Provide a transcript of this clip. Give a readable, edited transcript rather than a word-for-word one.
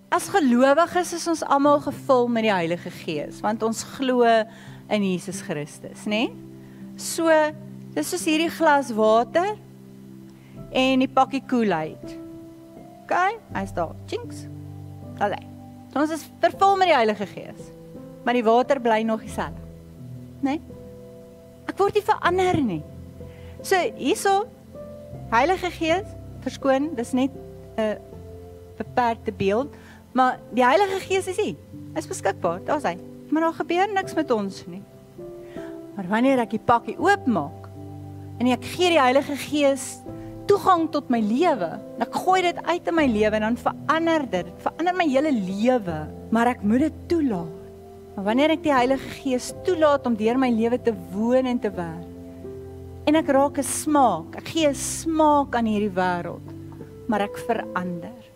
as gelowiges is ons almal gevul met die Heilige Gees, want ons glo in Jesus Christus, né? So, dis soos hierdie glas water en die pakkie Kool-Aid. OK, hy's daar, chinks. Allee. So ons is vervul met die Heilige Gees, maar die water bly nog dieselfde, né? Ek word nie verander nie. So, hierso, Heilige Gees, verskoon, dis net 'n beperkte beeld, maar die Heilige Gees is hier, is beskikbaar, daar is hy, maar daar gebeur niks met ons nie. Maar wanneer ek die pakkie oopmaak, en ek gee die Heilige Gees toegang tot my lewe, en ek gooi dit uit in my lewe, en dan verander dit verander my hele lewe, maar ek moet dit toelaat. Maar wanneer ek die Heilige Gees toelaat om deur my lewe te woon en te werk, en ek raak 'n smaak, ek gee 'n smaak aan hierdie wêreld, maar ek verander.